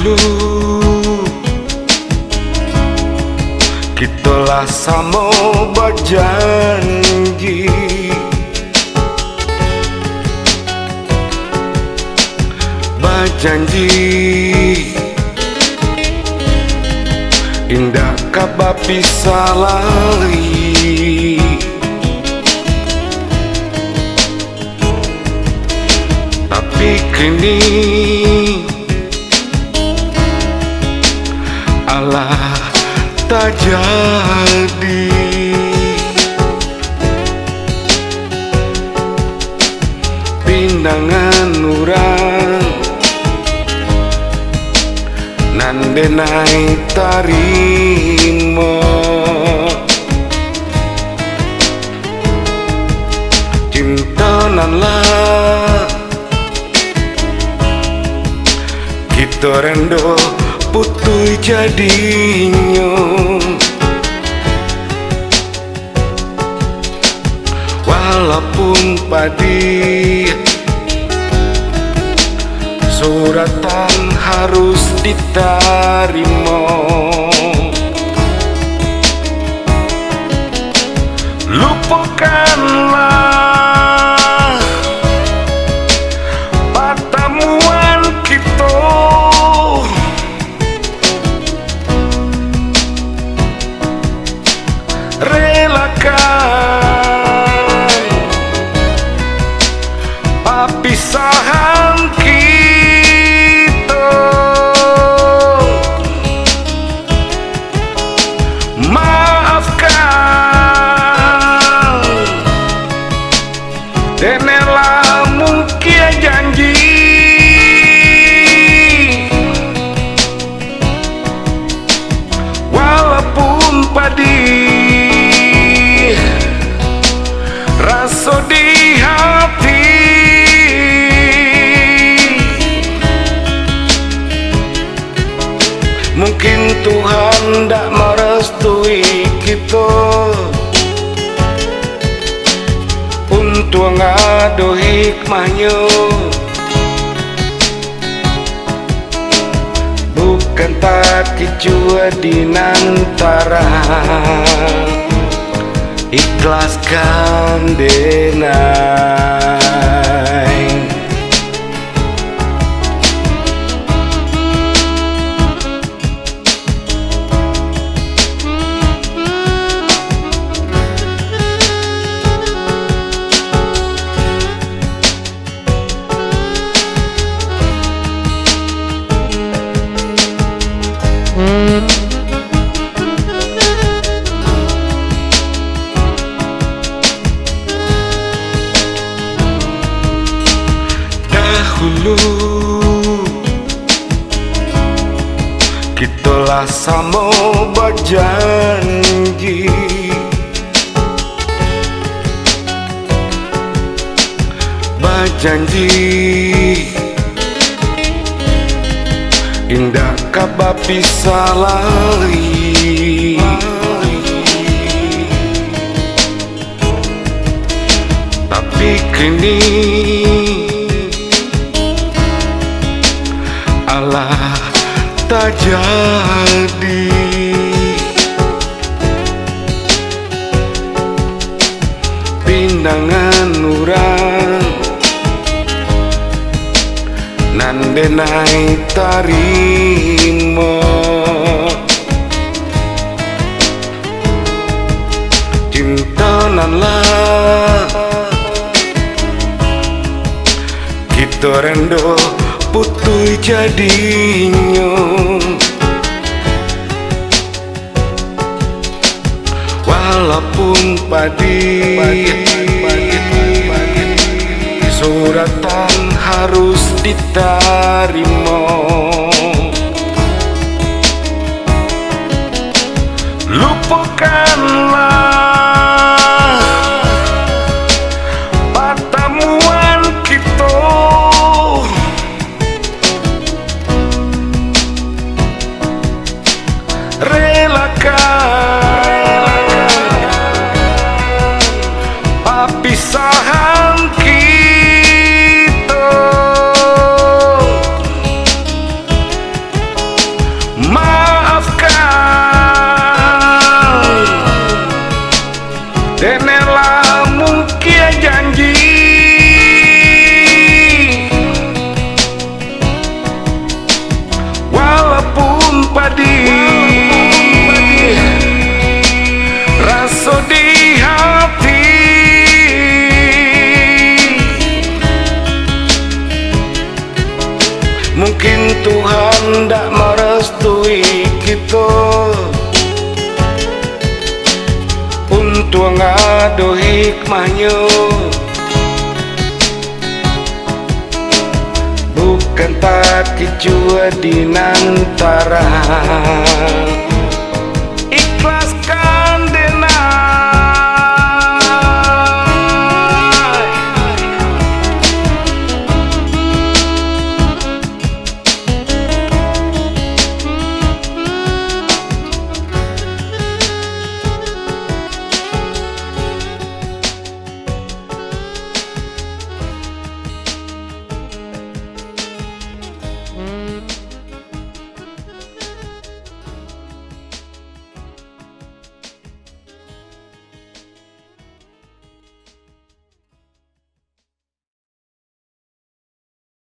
Dahulu kita lah sama berjanji, indah kabar pisah lagi. Tapi kini Allah tak jadi. Pindangan orang nande naik tarimo, cinta nan lah kita rendo putui jadinya. Walaupun padi suratan harus diterima, lupakanlah pertemuan kita. Relakan perpisahan kita. Maafkan denelah mungkin janji, walaupun padi rasa di hati. Mungkin Tuhan tak merestui kita untuk ngadu hikmahnya, bukan tak kicua di nantara. Ikhlaskan denai. Dahulu kita lah sama berjanji, indah kabar pisah lagi. Tapi kini Allah tak jadi. Pindangan orang nande naik tarimo, cinta nan lah kita rendo putui jadinya. Walaupun padi suratan harus diterima, lupakanlah pertemuan kita. Perpisahan kita. ndak merestui kita. Untung ada hikmahnya, bukan tak kicua di antara